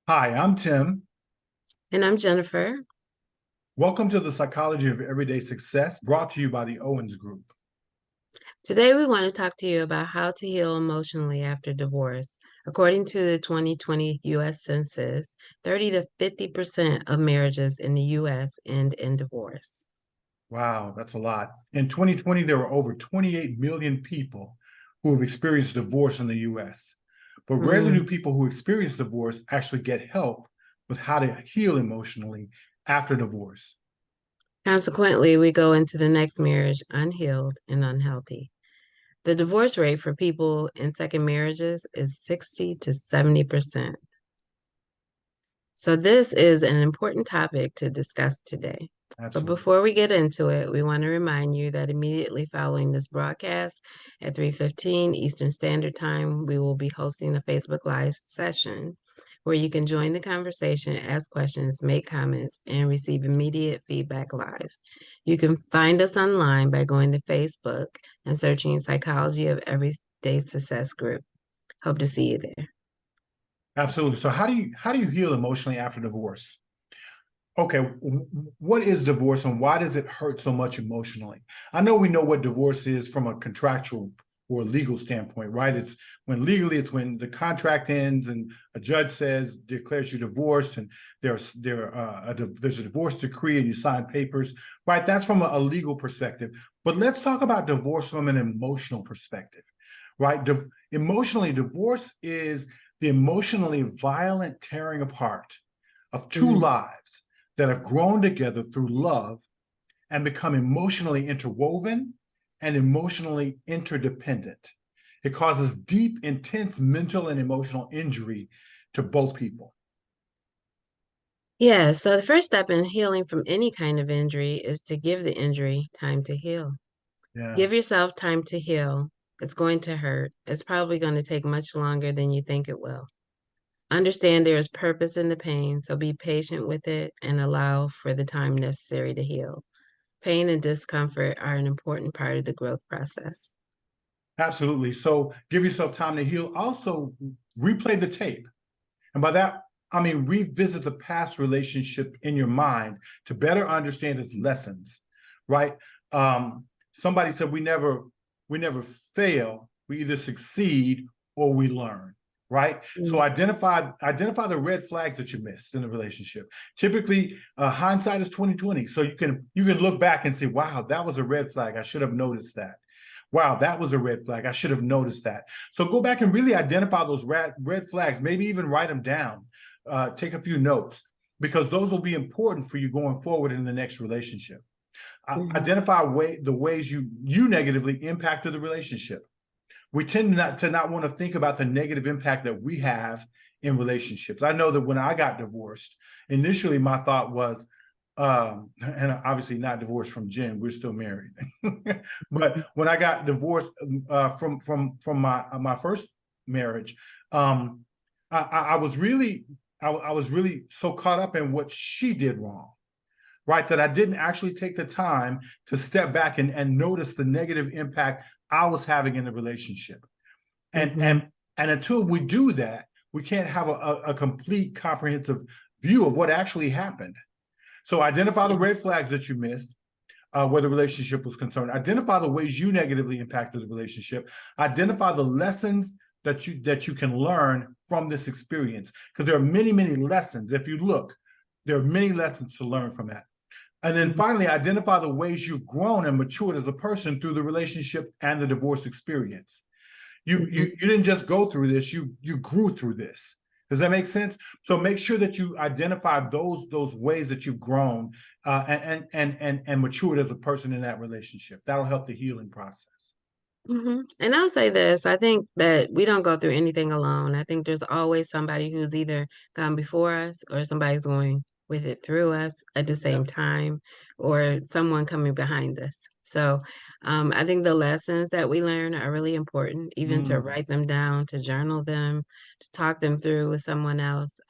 Hi, I'm Tim. And I'm Jennifer. Welcome to the Psychology of Everyday Success, brought to you by the Owens Group. Today, we want to talk to you about how to heal emotionally after divorce. According to the 2020 U.S. Census, 30 to 50% of marriages in the U.S. end in divorce. Wow, that's a lot. In 2020, there were over 28 million people who have experienced divorce in the US. But rarely do Mm. people who experience divorce actually get help with how to heal emotionally after divorce. Consequently, we go into the next marriage unhealed and unhealthy. The divorce rate for people in second marriages is 60 to 70%. So, this is an important topic to discuss today. But Absolutely. before we get into it, we want to remind you that immediately following this broadcast at 3:15 Eastern Standard Time, we will be hosting a Facebook Live session where you can join the conversation, ask questions, make comments, and receive immediate feedback live. You can find us online by going to Facebook and searching Psychology of Everyday Success Group. Hope to see you there. Absolutely. So how do you heal emotionally after divorce? Okay, what is divorce and why does it hurt so much emotionally? I know we know what divorce is from a contractual or legal standpoint, right? It's when the contract ends and a judge says declares you divorced, and there's a divorce decree and you sign papers, right? That's from a legal perspective. But let's talk about divorce from an emotional perspective, right? Emotionally, divorce is the emotionally violent tearing apart of two Mhm. lives that have grown together through love and become emotionally interwoven and emotionally interdependent. It causes deep, intense mental and emotional injury to both people. Yeah, so the first step in healing from any kind of injury is to give the injury time to heal. Yeah, Give yourself time to heal. It's going to hurt. It's probably going to take much longer than you think it will. Understand there is purpose in the pain, so be patient with it and allow for the time necessary to heal. Pain and discomfort are an important part of the growth process. absolutely. So give yourself time to heal. Also, replay the tape. And by that, I mean revisit the past relationship in your mind to better understand its lessons, right? Somebody said we never fail. We either succeed or we learn, right? So Mm. identify the red flags that you missed in the relationship. Typically, hindsight is 2020. So you can look back and say, wow, that was a red flag. I should have noticed that. Wow, that was a red flag. I should have noticed that. So go back and really identify those red flags, maybe even write them down, take a few notes, because those will be important for you going forward in the next relationship. Mhm. Identify the ways you negatively impacted the relationship. We tend not want to think about the negative impact that we have in relationships. I know that when I got divorced, initially my thought was, and obviously not divorced from Jen, we're still married. But when I got divorced from my first marriage, um, I was really I was really so caught up in what she did wrong, right? That I didn't actually take the time to step back and notice the negative impact I was having in the relationship. And Mhm. and and until we do that, we can't have a complete comprehensive view of what actually happened. So identify the Yeah. red flags that you missed, where the relationship was concerned. Identify the ways you negatively impacted the relationship. Identify the lessons that you can learn from this experience, because there are many lessons. If you look, there are many lessons to learn from that. And then Mhm. finally, identify the ways you've grown and matured as a person through the relationship and the divorce experience. You Mhm. you you didn't just go through this, you grew through this. Does that make sense? So make sure that you identify those ways that you've grown, and matured as a person in that relationship. That'll help the healing process. And I'll say this, I think that we don't go through anything alone. I think there's always somebody who's either gone before us or somebody's going with it through us at the Yeah. same time or someone coming behind us. So I think the lessons that we learn are really important, even to Mm. write them down, to journal them, to talk them through with someone else.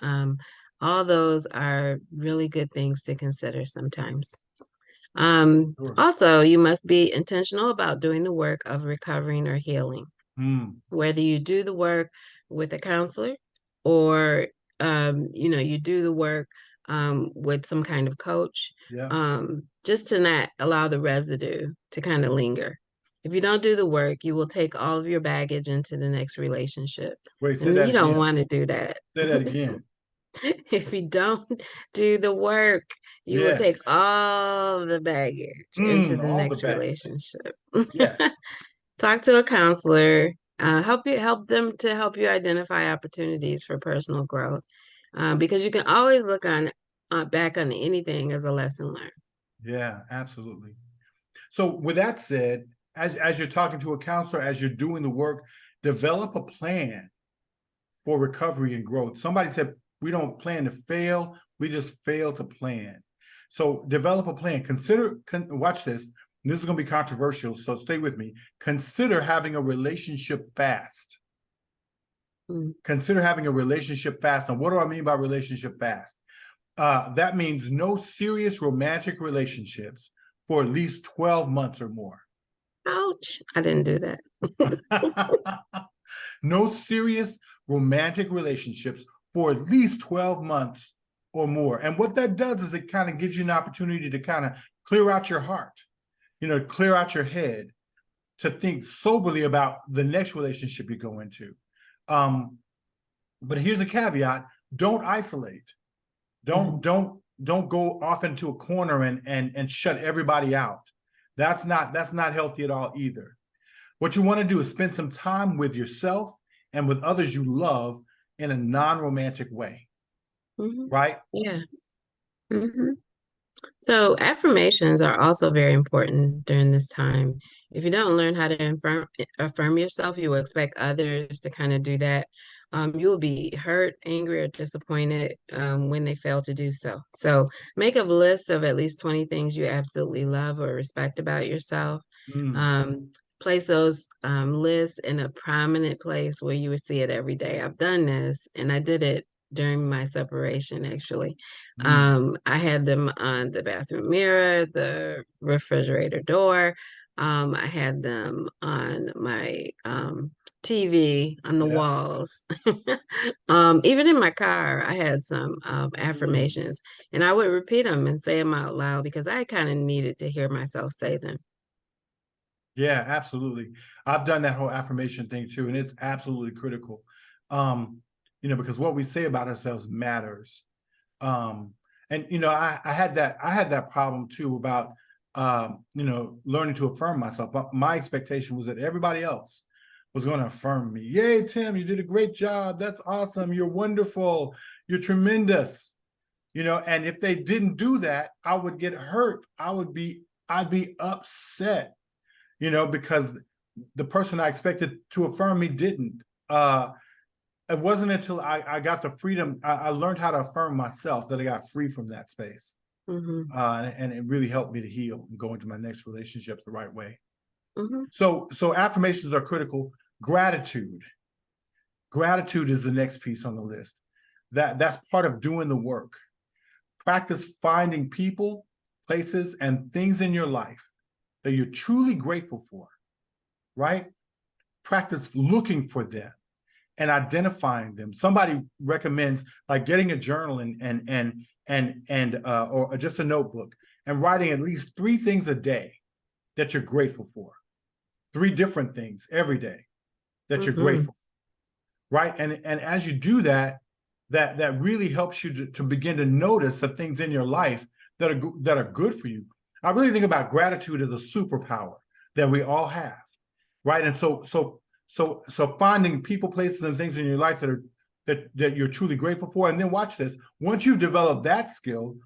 All those are really good things to consider sometimes. Sure. Also, you must be intentional about doing the work of recovering or healing, Mm. whether you do the work with a counselor or you do the work with some kind of coach, Yeah. just to not allow the residue to kind of linger. If you don't do the work, you will take all of your baggage into the next relationship. Wait, say And that you don't again. want to do that. Say that again. If you don't do the work, you will take Yes. all the baggage into the All the next baggage. relationship. Yes. Talk to a counselor. Help them to help you identify opportunities for personal growth, because you can always look on back on anything as a lesson learned. Yeah, absolutely. So with that said, as you're talking to a counselor, as you're doing the work, develop a plan for recovery and growth. Somebody said, we don't plan to fail, we just fail to plan. So develop a plan. Watch this. This is going to be controversial, so stay with me. Consider having a relationship fast. Consider having a relationship fast. Now, what do I mean by relationship fast? That means no serious romantic relationships for at least 12 months or more. Ouch. I didn't do that. No serious romantic relationships for at least 12 months or more. And what that does is it kind of gives you an opportunity to kind of clear out your heart, clear out your head, to think soberly about the next relationship you go into. But here's a caveat: don't isolate. Don't go off into a corner and shut everybody out. That's not healthy at all either. What you want to do is spend some time with yourself and with others you love in a non-romantic way. Right? Yeah. So affirmations are also very important during this time. If you don't learn how to affirm yourself, you will expect others to kind of do that. You will be hurt, angry, or disappointed when they fail to do so. So make a list of at least 20 things you absolutely love or respect about yourself. Place those lists in a prominent place where you would see it every day. I've done this, and I did it during my separation, actually. I had them on the bathroom mirror, the refrigerator door. I had them on my TV, on the walls. Even in my car, I had some affirmations, and I would repeat them and say them out loud because I kind of needed to hear myself say them. Yeah, absolutely. I've done that whole affirmation thing too, and it's absolutely critical. Because what we say about ourselves matters. I had that problem too about learning to affirm myself. But my expectation was that everybody else was going to affirm me. Yay, Tim, you did a great job. That's awesome. You're wonderful. You're tremendous. And if they didn't do that, I would get hurt. I'd be upset, because the person I expected to affirm me didn't. It wasn't until I got the freedom, I learned how to affirm myself, that I got free from that space. And it really helped me to heal and go into my next relationships the right way. So affirmations are critical. Gratitude is the next piece on the list. That's part of doing the work. Practice finding people, places, and things in your life that you're truly grateful for, right? Practice looking for them and identifying them. Somebody recommends like getting a journal or just a notebook and writing at least 3 things a day that you're grateful for. 3 different things every day that you're grateful for, right? And as you do that really helps you to begin to notice the things in your life that are good for you. I really think about gratitude as a superpower that we all have, right? And so finding people, places, and things in your life that you're truly grateful for. And then watch this. Once you've developed that skill,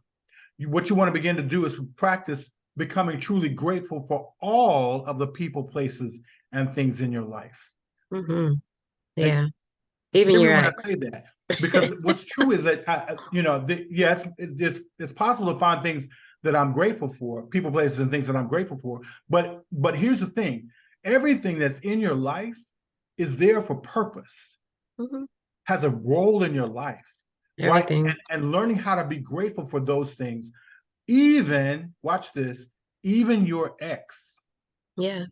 what you want to begin to do is practice becoming truly grateful for all of the people, places, and things in your life. Yeah. Even your ex. I say that because what's true is that it's possible to find things that I'm grateful for, people, places, and things that I'm grateful for. But here's the thing: everything that's in your life is there for purpose, has a role in your life, everything. Right? And learning how to be grateful for those things, even, watch this, even your ex. Yeah.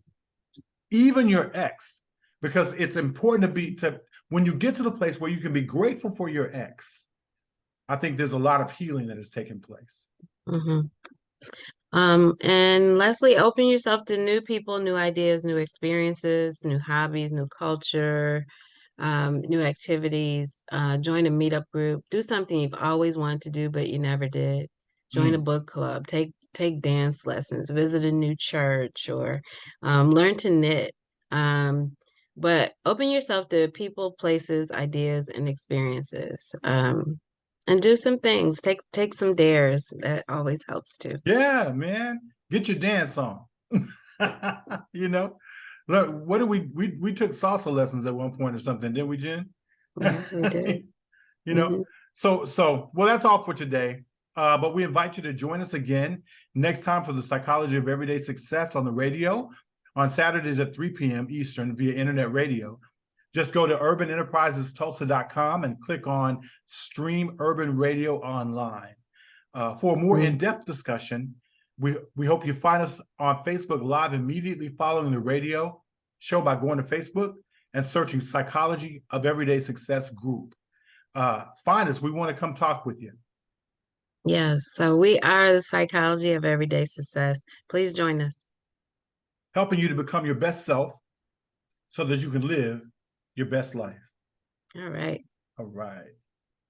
Even your ex, because it's important when you get to the place where you can be grateful for your ex, I think there's a lot of healing that is taking place. Hmm. And lastly, open yourself to new people, new ideas, new experiences, new hobbies, new culture, new activities. Join a meetup group. Do something you've always wanted to do, but you never did. Join a Mm. book club. Take dance lessons. Visit a new church, or learn to knit. But open yourself to people, places, ideas, and experiences. And do some things. Take some dares. That always helps too. Yeah, man. Get your dance on. You know, look, what did we took salsa lessons at one point or something, didn't we, Jen? Yeah, we did. You know, Hmm. so well, that's all for today. But we invite you to join us again next time for the Psychology of Everyday Success on the radio on Saturdays at 3 p.m. Eastern via internet radio. Just go to urbanenterprisestulsa.com and click on Stream Urban Radio Online. For a more in-depth discussion, we hope you find us on Facebook Live immediately following the radio show by going to Facebook and searching Psychology of Everyday Success Group. Find us. We want to come talk with you. Yes, so we are the Psychology of Everyday Success. Please join us. Helping you to become your best self so that you can live your best life. All right. All right.